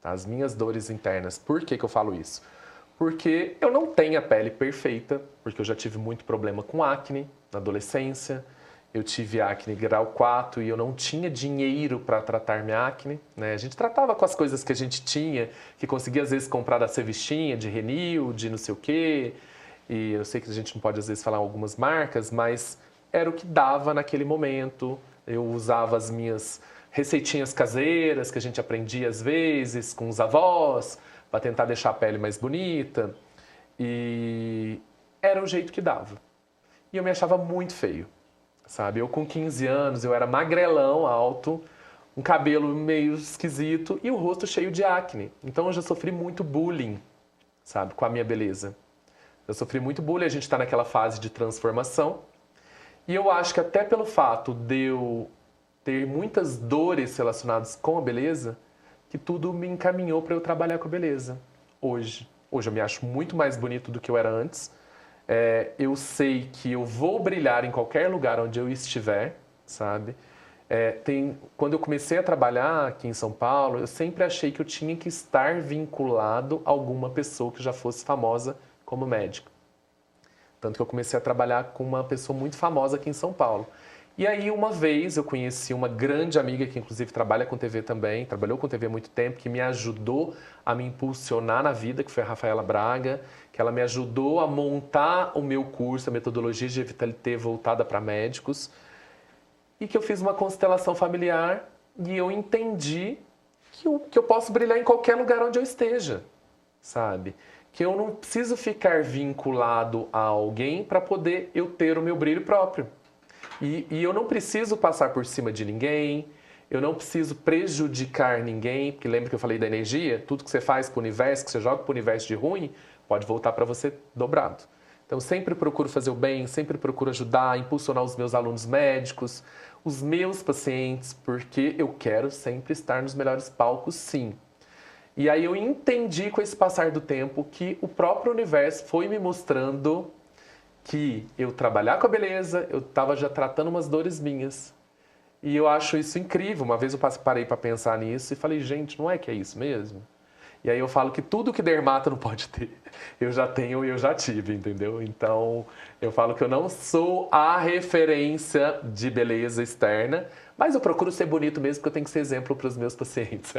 tá? As minhas dores internas. Por que eu falo isso? Porque eu não tenho a pele perfeita, porque eu já tive muito problema com acne na adolescência, eu tive acne grau 4 e eu não tinha dinheiro para tratar minha acne, né? A gente tratava com as coisas que a gente tinha, que conseguia, às vezes, comprar da Cevistinha, de Renil, de não sei o quê, e eu sei que a gente não pode, às vezes, falar algumas marcas, mas era o que dava naquele momento. Eu usava as minhas receitinhas caseiras que a gente aprendia às vezes com os avós para tentar deixar a pele mais bonita. E era o jeito que dava. E eu me achava muito feio, sabe? Eu com 15 anos, eu era magrelão, alto, um cabelo meio esquisito e o rosto cheio de acne. Então eu já sofri muito bullying, sabe? Com a minha beleza. Eu sofri muito bullying, a gente está naquela fase de transformação. E eu acho que até pelo fato de eu ter muitas dores relacionadas com a beleza, que tudo me encaminhou para eu trabalhar com a beleza. Hoje eu me acho muito mais bonito do que eu era antes. Eu sei que eu vou brilhar em qualquer lugar onde eu estiver, sabe? Quando eu comecei a trabalhar aqui em São Paulo, eu sempre achei que eu tinha que estar vinculado a alguma pessoa que já fosse famosa como médico. Tanto que eu comecei a trabalhar com uma pessoa muito famosa aqui em São Paulo. E aí, uma vez, eu conheci uma grande amiga que, inclusive, trabalha com TV também, trabalhou com TV há muito tempo, que me ajudou a me impulsionar na vida, que foi a Rafaela Braga, que ela me ajudou a montar o meu curso, a metodologia de Vitalité voltada para médicos, e que eu fiz uma constelação familiar e eu entendi que eu posso brilhar em qualquer lugar onde eu esteja, sabe? Que eu não preciso ficar vinculado a alguém para poder eu ter o meu brilho próprio. E eu não preciso passar por cima de ninguém, eu não preciso prejudicar ninguém, porque lembra que eu falei da energia? Tudo que você faz para o universo, que você joga para o universo de ruim, pode voltar para você dobrado. Então, sempre procuro fazer o bem, sempre procuro ajudar, impulsionar os meus alunos médicos, os meus pacientes, porque eu quero sempre estar nos melhores palcos, sim. E aí eu entendi com esse passar do tempo que o próprio universo foi me mostrando que eu trabalhar com a beleza, eu estava já tratando umas dores minhas. E eu acho isso incrível. Uma vez eu parei para pensar nisso e falei, gente, não é que é isso mesmo? E aí eu falo que tudo que dermato não pode ter, eu já tenho e eu já tive, entendeu? Então, eu falo que eu não sou a referência de beleza externa, mas eu procuro ser bonito mesmo, porque eu tenho que ser exemplo para os meus pacientes.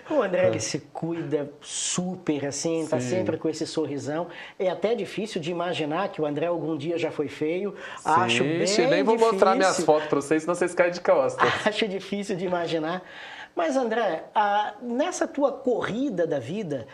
O André, ele se cuida super, assim, tá sempre com esse sorrisão. É até difícil de imaginar que o André algum dia já foi feio. Sim, Acho bem nem vou difícil. mostrar minhas fotos para vocês, senão vocês caem de costas. Acho difícil de imaginar. Mas, André, nessa tua corrida da vida,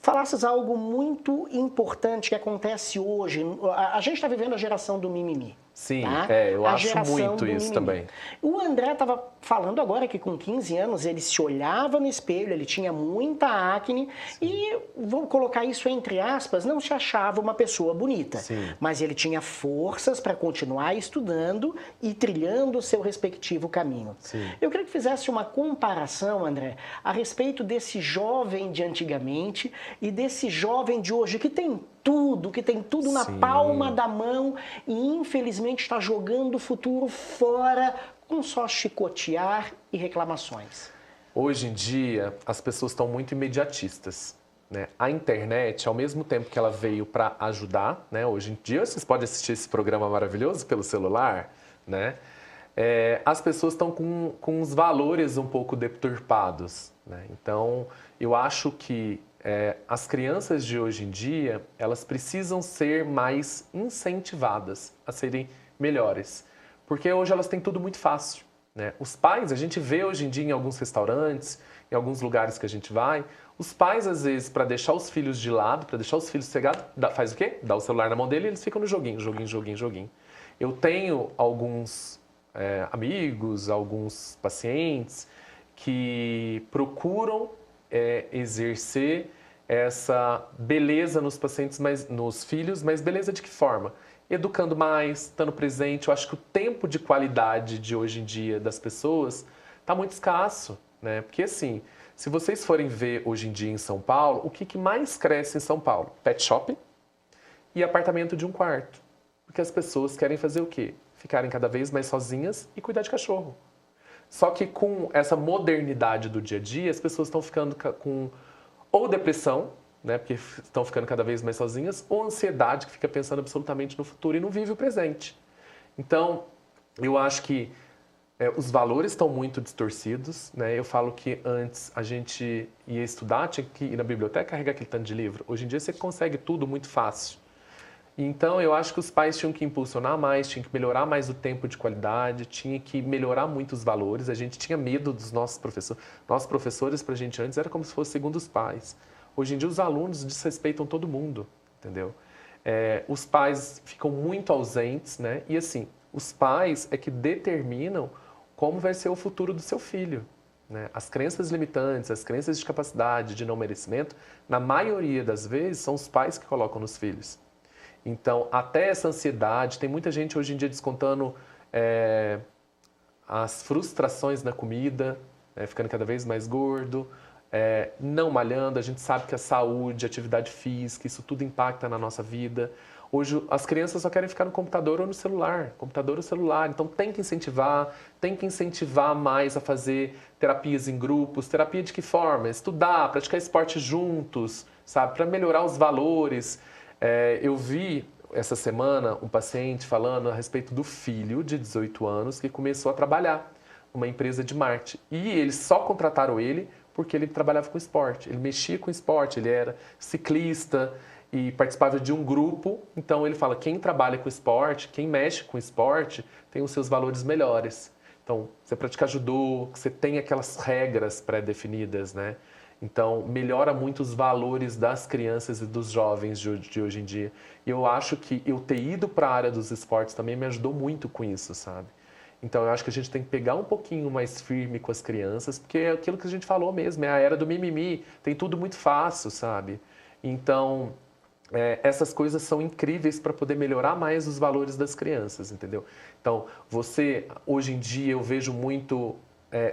falasses algo muito importante que acontece hoje. A gente está vivendo a geração do mimimi. Sim, tá? eu acho muito isso também. O André estava falando agora que com 15 anos ele se olhava no espelho, ele tinha muita acne e, vou colocar isso entre aspas, não se achava uma pessoa bonita. Sim. Mas ele tinha forças para continuar estudando e trilhando o seu respectivo caminho. Sim. Eu queria que fizesse uma comparação, André, a respeito desse jovem de antigamente e desse jovem de hoje que tem tudo na palma da mão e infelizmente está jogando o futuro fora com só chicotear e reclamações. Hoje em dia, as pessoas estão muito imediatistas, né? A internet, ao mesmo tempo que ela veio para ajudar, né? Hoje em dia, vocês podem assistir esse programa maravilhoso pelo celular, né? As pessoas estão com os valores um pouco deturpados, né? Então, eu acho que as crianças de hoje em dia, elas precisam ser mais incentivadas a serem melhores. Porque hoje elas têm tudo muito fácil, né? Os pais, a gente vê hoje em dia em alguns restaurantes, em alguns lugares que a gente vai, os pais, às vezes, para deixar os filhos de lado, para deixar os filhos cegados, faz o quê? Dá o celular na mão dele e eles ficam no joguinho. Eu tenho alguns amigos, alguns pacientes que procuram exercer essa beleza nos pacientes, nos filhos, mas beleza de que forma? Educando mais, estando presente. Eu acho que o tempo de qualidade de hoje em dia das pessoas está muito escasso, né? Porque assim, se vocês forem ver hoje em dia em São Paulo, o que mais cresce em São Paulo? Pet shop e apartamento de um quarto. Porque as pessoas querem fazer o quê? Ficarem cada vez mais sozinhas e cuidar de cachorro. Só que com essa modernidade do dia a dia, as pessoas estão ficando com ou depressão, né, porque estão ficando cada vez mais sozinhas, ou ansiedade, que fica pensando absolutamente no futuro e não vive o presente. Então, eu acho que os valores estão muito distorcidos, né? Eu falo que antes a gente ia estudar, tinha que ir na biblioteca carregar aquele tanto de livro. Hoje em dia você consegue tudo muito fácil. Então, eu acho que os pais tinham que impulsionar mais, tinham que melhorar mais o tempo de qualidade, tinha que melhorar muito os valores. A gente tinha medo dos nossos professores. Nossos professores, pra gente antes, era como se fosse segundo os pais. Hoje em dia, os alunos desrespeitam todo mundo, entendeu? Os pais ficam muito ausentes, né? E assim, os pais é que determinam como vai ser o futuro do seu filho, né? As crenças limitantes, as crenças de capacidade, de não merecimento, na maioria das vezes, são os pais que colocam nos filhos. Então, até essa ansiedade, tem muita gente hoje em dia descontando as frustrações na comida, ficando cada vez mais gordo, não malhando. A gente sabe que a saúde, a atividade física, isso tudo impacta na nossa vida. Hoje, as crianças só querem ficar no computador ou no celular, Então, tem que incentivar mais a fazer terapias em grupos. Terapia de que forma? Estudar, praticar esporte juntos, sabe? Para melhorar os valores. Eu vi essa semana um paciente falando a respeito do filho de 18 anos que começou a trabalhar numa empresa de marketing. E eles só contrataram ele porque ele trabalhava com esporte. Ele mexia com esporte, ele era ciclista e participava de um grupo. Então ele fala, quem trabalha com esporte, quem mexe com esporte, tem os seus valores melhores. Então, você pratica judô, você tem aquelas regras pré-definidas, né? Então, melhora muito os valores das crianças e dos jovens de hoje em dia. E eu acho que eu ter ido para a área dos esportes também me ajudou muito com isso, sabe? Então, eu acho que a gente tem que pegar um pouquinho mais firme com as crianças, porque é aquilo que a gente falou mesmo, é a era do mimimi, tem tudo muito fácil, sabe? Então, essas coisas são incríveis para poder melhorar mais os valores das crianças, entendeu? Então, hoje em dia, eu vejo muito,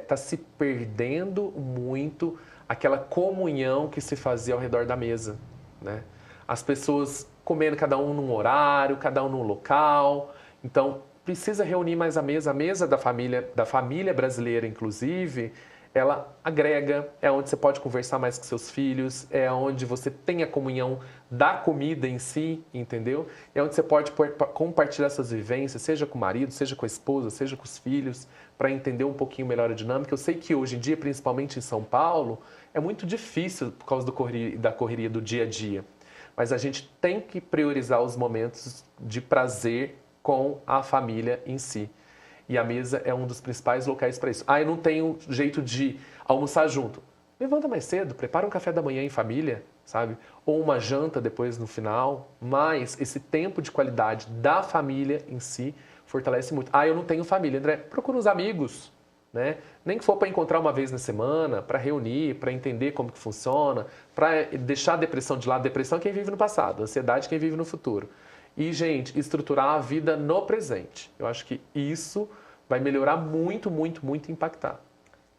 tá se perdendo muito aquela comunhão que se fazia ao redor da mesa, né? As pessoas comendo cada um num horário, cada um num local. Então, precisa reunir mais a mesa da família brasileira, inclusive, ela agrega, é onde você pode conversar mais com seus filhos, é onde você tem a comunhão da comida em si, entendeu? É onde você pode compartilhar suas vivências, seja com o marido, seja com a esposa, seja com os filhos, para entender um pouquinho melhor a dinâmica. Eu sei que hoje em dia, principalmente em São Paulo, é muito difícil por causa da correria do dia a dia. Mas a gente tem que priorizar os momentos de prazer com a família em si. E a mesa é um dos principais locais para isso. Eu não tenho jeito de almoçar junto. Levanta mais cedo, prepara um café da manhã em família, sabe? Ou uma janta depois no final, mas esse tempo de qualidade da família em si fortalece muito. Ah, eu não tenho família, André, procura uns amigos, né? Nem que for para encontrar uma vez na semana, para reunir, para entender como que funciona, para deixar a depressão de lado. Depressão é quem vive no passado, ansiedade é quem vive no futuro. E, gente, estruturar a vida no presente. Eu acho que isso vai melhorar muito, muito, muito e impactar.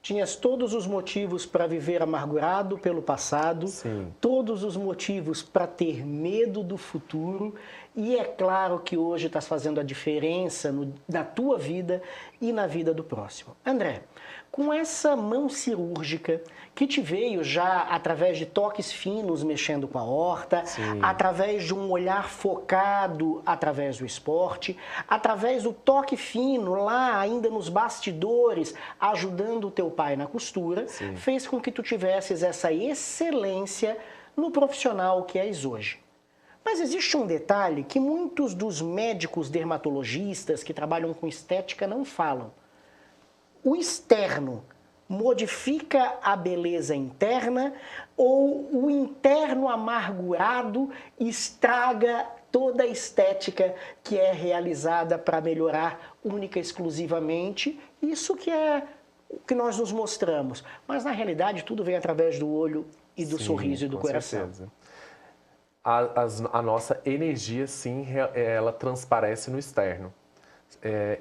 Tinhas todos os motivos para viver amargurado pelo passado, Sim. todos os motivos para ter medo do futuro, e é claro que hoje estás fazendo a diferença na tua vida e na vida do próximo. André, com essa mão cirúrgica que te veio já através de toques finos mexendo com a horta, Sim. através de um olhar focado através do esporte, através do toque fino lá ainda nos bastidores, ajudando o teu pai na costura, Sim. fez com que tu tivesses essa excelência no profissional que és hoje. Mas existe um detalhe que muitos dos médicos dermatologistas que trabalham com estética não falam. O externo modifica a beleza interna ou o interno amargurado estraga toda a estética que é realizada para melhorar única e exclusivamente isso que é o que nós nos mostramos. Mas na realidade tudo vem através do olho e do sorriso e do coração. Certeza. A nossa energia, sim, ela transparece no externo.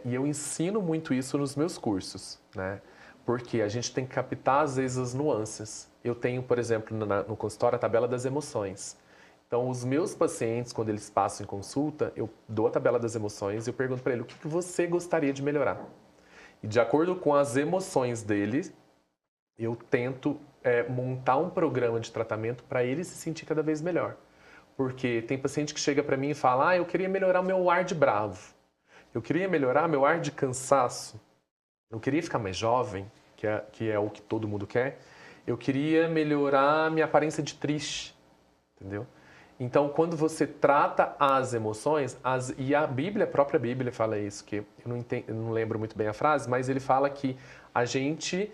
E eu ensino muito isso nos meus cursos, né? Porque a gente tem que captar, às vezes, as nuances. Eu tenho, por exemplo, no consultório, a tabela das emoções. Então, os meus pacientes, quando eles passam em consulta, eu dou a tabela das emoções e eu pergunto para ele o que você gostaria de melhorar. E, de acordo com as emoções dele, eu tento montar um programa de tratamento para ele se sentir cada vez melhor. Porque tem paciente que chega para mim e fala, eu queria melhorar o meu ar de bravo. Eu queria melhorar meu ar de cansaço. Eu queria ficar mais jovem, que é o que todo mundo quer. Eu queria melhorar minha aparência de triste, entendeu? Então, quando você trata as emoções, e a Bíblia, a própria Bíblia fala isso, que eu não lembro muito bem a frase, mas ele fala que a gente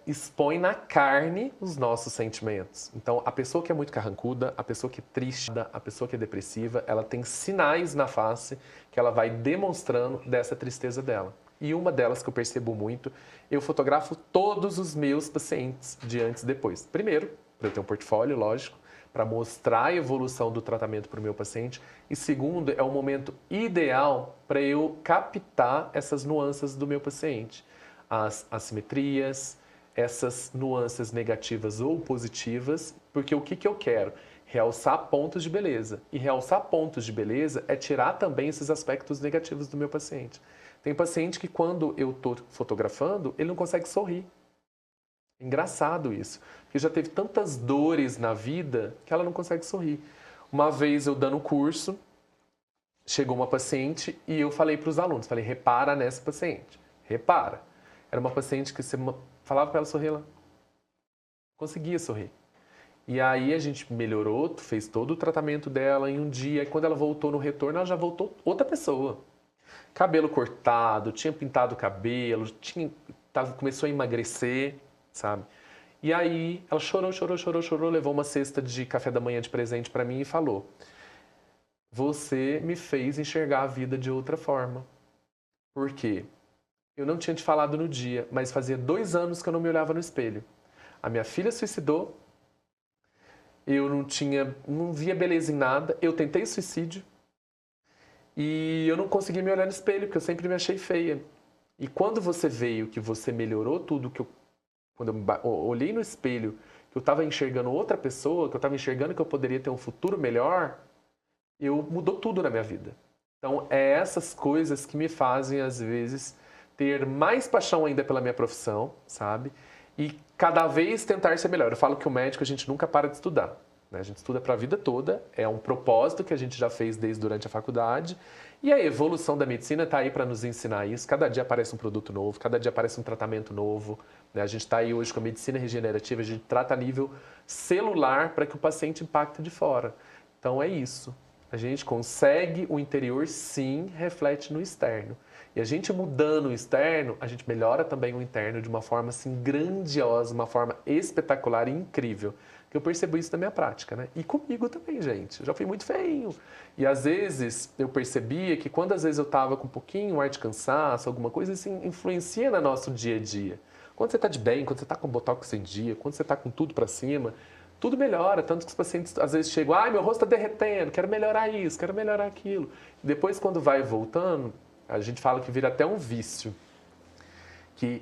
expõe na carne os nossos sentimentos. Então, a pessoa que é muito carrancuda, a pessoa que é triste, a pessoa que é depressiva, ela tem sinais na face que ela vai demonstrando dessa tristeza dela. E uma delas que eu percebo muito, eu fotografo todos os meus pacientes de antes e depois. Primeiro, para eu ter um portfólio, lógico, para mostrar a evolução do tratamento para o meu paciente. E segundo, é o momento ideal para eu captar essas nuances do meu paciente. As assimetrias, essas nuances negativas ou positivas, porque o que eu quero? Realçar pontos de beleza. E realçar pontos de beleza é tirar também esses aspectos negativos do meu paciente. Tem paciente que quando eu estou fotografando, ele não consegue sorrir. Engraçado isso, porque já teve tantas dores na vida que ela não consegue sorrir. Uma vez eu dando curso, chegou uma paciente e eu falei para os alunos, repara nessa paciente, repara. Era uma paciente que você falava para ela sorrir, ela conseguia sorrir. E aí a gente melhorou, fez todo o tratamento dela em um dia. E quando ela voltou no retorno, ela já voltou outra pessoa. Cabelo cortado, tinha pintado o cabelo, começou a emagrecer, sabe? E aí ela chorou, levou uma cesta de café da manhã de presente para mim e falou: você me fez enxergar a vida de outra forma. Por quê? Eu não tinha te falado no dia, mas fazia 2 anos que eu não me olhava no espelho. A minha filha suicidou, eu não via beleza em nada, eu tentei suicídio e eu não conseguia me olhar no espelho, porque eu sempre me achei feia. E quando você veio, que você melhorou tudo, quando eu olhei no espelho, que eu estava enxergando outra pessoa, que eu estava enxergando que eu poderia ter um futuro melhor, mudou tudo na minha vida. Então, é essas coisas que me fazem, às vezes, ter mais paixão ainda pela minha profissão, sabe? E cada vez tentar ser melhor. Eu falo que o médico, a gente nunca para de estudar, né? A gente estuda para a vida toda, é um propósito que a gente já fez durante a faculdade. E a evolução da medicina está aí para nos ensinar isso. Cada dia aparece um produto novo, cada dia aparece um tratamento novo, né? A gente está aí hoje com a medicina regenerativa, a gente trata a nível celular para que o paciente impacte de fora. Então é isso. A gente consegue, o interior sim reflete no externo. E a gente mudando o externo, a gente melhora também o interno de uma forma assim grandiosa, uma forma espetacular e incrível. Que eu percebo isso na minha prática, né? E comigo também, gente. Eu já fui muito feinho. E às vezes eu percebia que quando às vezes eu estava com um pouquinho um ar de cansaço, alguma coisa assim, influencia no nosso dia a dia. Quando você está de bem, quando você está com botox em dia, quando você está com tudo para cima, tudo melhora. Tanto que os pacientes às vezes chegam, ai, meu rosto está derretendo, quero melhorar isso, quero melhorar aquilo. Depois, quando vai voltando, a gente fala que vira até um vício. Que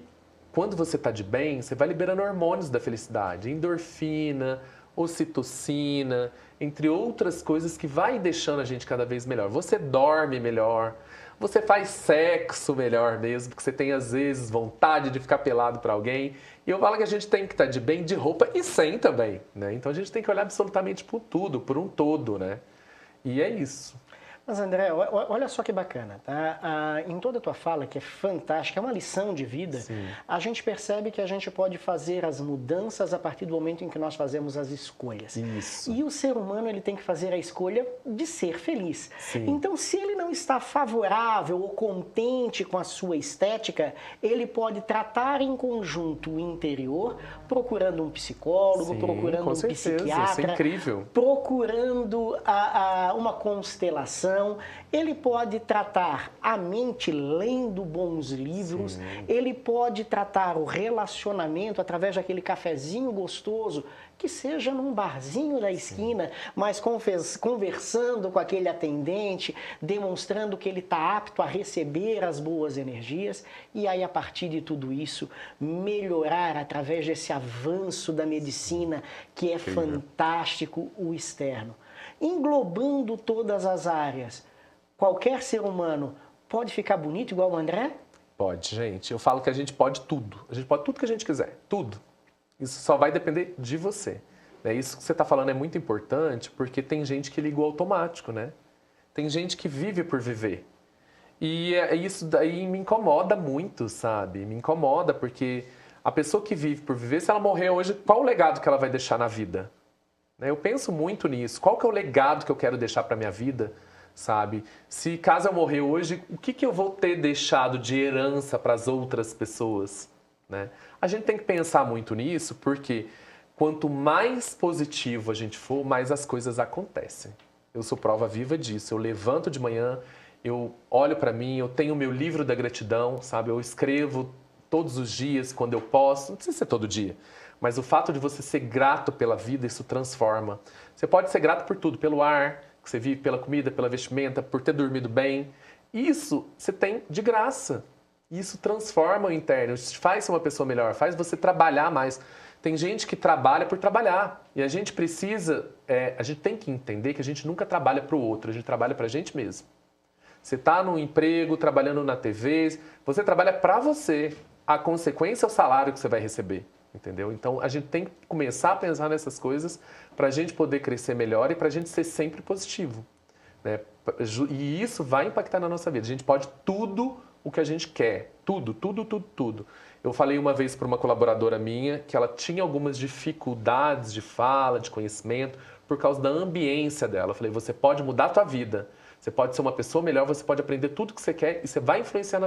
quando você está de bem, você vai liberando hormônios da felicidade, endorfina, ocitocina, entre outras coisas que vai deixando a gente cada vez melhor. Você dorme melhor, você faz sexo melhor mesmo, porque você tem às vezes vontade de ficar pelado para alguém. E eu falo que a gente tem que estar de bem, de roupa e sem também, né? Então a gente tem que olhar absolutamente por tudo, por um todo, né? E é isso. Mas, André, olha só que bacana, tá? Em toda a tua fala, que é fantástica, é uma lição de vida, Sim. a gente percebe que a gente pode fazer as mudanças a partir do momento em que nós fazemos as escolhas. Isso. E o ser humano, ele tem que fazer a escolha de ser feliz. Sim. Então, se ele não está favorável ou contente com a sua estética, ele pode tratar em conjunto o interior, procurando um psicólogo, Sim, procurando com um certeza, psiquiatra, isso é incrível. procurando uma constelação. Ele pode tratar a mente lendo bons livros, Sim. ele pode tratar o relacionamento através daquele cafezinho gostoso, que seja num barzinho da esquina, mas conversando com aquele atendente, demonstrando que ele está apto a receber as boas energias, e aí a partir de tudo isso, melhorar através desse avanço da medicina, que é fantástico, o externo. Englobando todas as áreas, qualquer ser humano pode ficar bonito igual o André? Pode, gente. Eu falo que a gente pode tudo. A gente pode tudo que a gente quiser. Tudo. Isso só vai depender de você. Isso que você está falando é muito importante porque tem gente que liga o automático, né? Tem gente que vive por viver. E isso daí me incomoda muito, sabe? Me incomoda porque a pessoa que vive por viver, se ela morrer hoje, qual o legado que ela vai deixar na vida? Eu penso muito nisso. Qual que é o legado que eu quero deixar para minha vida, sabe? Se caso eu morrer hoje, o que eu vou ter deixado de herança para as outras pessoas, né? A gente tem que pensar muito nisso, porque quanto mais positivo a gente for, mais as coisas acontecem. Eu sou prova viva disso. Eu levanto de manhã, eu olho para mim, eu tenho o meu livro da gratidão, sabe? Eu escrevo todos os dias, quando eu posso. Não precisa ser todo dia. Mas o fato de você ser grato pela vida, isso transforma. Você pode ser grato por tudo, pelo ar que você vive, pela comida, pela vestimenta, por ter dormido bem. Isso você tem de graça. Isso transforma o interno, faz ser uma pessoa melhor, faz você trabalhar mais. Tem gente que trabalha por trabalhar. E a gente precisa, a gente tem que entender que a gente nunca trabalha para o outro, a gente trabalha para a gente mesmo. Você está num emprego, trabalhando na TV, você trabalha para você. A consequência é o salário que você vai receber. Entendeu? Então, a gente tem que começar a pensar nessas coisas para a gente poder crescer melhor e para a gente ser sempre positivo, né? E isso vai impactar na nossa vida. A gente pode tudo o que a gente quer. Tudo, tudo, tudo, tudo. Eu falei uma vez para uma colaboradora minha que ela tinha algumas dificuldades de fala, de conhecimento, por causa da ambiência dela. Eu falei, você pode mudar a tua vida. Você pode ser uma pessoa melhor, você pode aprender tudo que você quer e você vai influenciar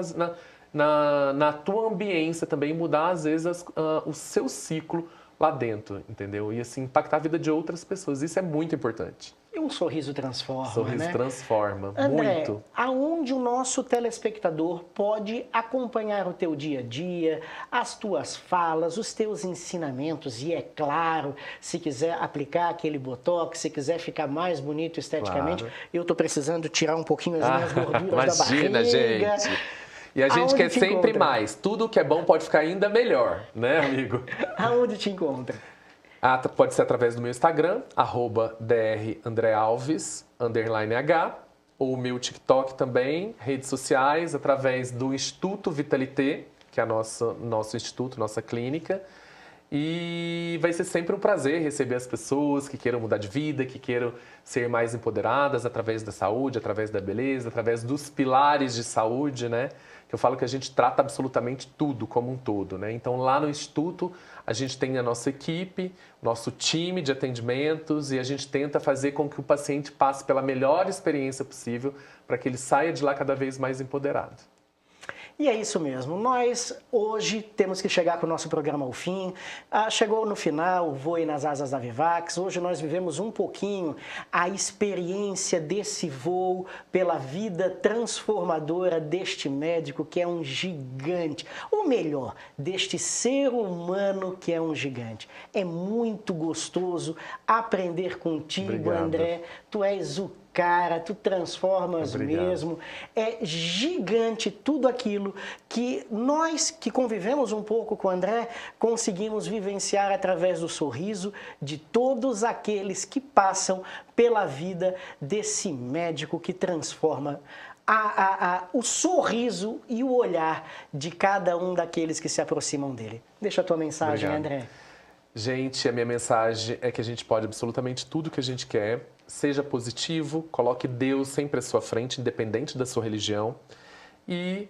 na tua ambiência também, mudar às vezes o seu ciclo lá dentro, entendeu? E assim, impactar a vida de outras pessoas. Isso é muito importante. E um sorriso transforma, Sorriso né? transforma, André, muito. aonde o nosso telespectador pode acompanhar o teu dia a dia, as tuas falas, os teus ensinamentos e, é claro, se quiser aplicar aquele botox, se quiser ficar mais bonito esteticamente, Claro. Eu estou precisando tirar um pouquinho as minhas gorduras da barriga. Imagina, gente. E a gente Aonde quer te sempre encontra? mais. Tudo que é bom pode ficar ainda melhor, né, amigo? Aonde te encontra? Pode ser através do meu Instagram, @drandrealves_h, ou o meu TikTok também, redes sociais, através do Instituto Vitalité, que é nosso instituto, nossa clínica. E vai ser sempre um prazer receber as pessoas que queiram mudar de vida, que queiram ser mais empoderadas através da saúde, através da beleza, através dos pilares de saúde, né? Que eu falo que a gente trata absolutamente tudo como um todo, né? Então, lá no Instituto, a gente tem a nossa equipe, nosso time de atendimentos e a gente tenta fazer com que o paciente passe pela melhor experiência possível para que ele saia de lá cada vez mais empoderado. E é isso mesmo, nós hoje temos que chegar com o nosso programa ao fim. Chegou no final o Voe nas Asas da Vivax. Hoje nós vivemos um pouquinho a experiência desse voo pela vida transformadora deste médico que é um gigante. Ou melhor, deste ser humano que é um gigante. É muito gostoso aprender contigo, Obrigado. André. Tu és o cara, tu transformas mesmo. É gigante tudo aquilo que nós que convivemos um pouco com o André conseguimos vivenciar através do sorriso de todos aqueles que passam pela vida desse médico que transforma o sorriso e o olhar de cada um daqueles que se aproximam dele. Deixa a tua mensagem, Obrigado. André. Gente, a minha mensagem é que a gente pode absolutamente tudo que a gente quer. Seja positivo, coloque Deus sempre à sua frente, independente da sua religião. E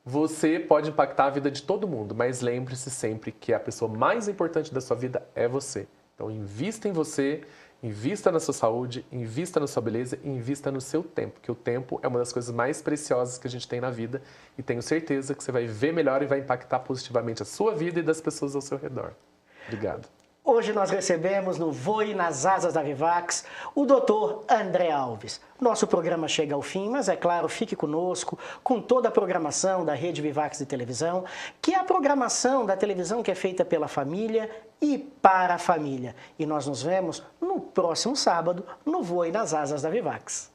você pode impactar a vida de todo mundo, mas lembre-se sempre que a pessoa mais importante da sua vida é você. Então, invista em você, invista na sua saúde, invista na sua beleza e invista no seu tempo, que o tempo é uma das coisas mais preciosas que a gente tem na vida e tenho certeza que você vai ver melhor e vai impactar positivamente a sua vida e das pessoas ao seu redor. Obrigado. Hoje nós recebemos no Voe nas Asas da Vivax o Dr. André Alves. Nosso programa chega ao fim, mas é claro, fique conosco com toda a programação da Rede Vivax de televisão, que é a programação da televisão que é feita pela família e para a família. E nós nos vemos no próximo sábado no Voe nas Asas da Vivax.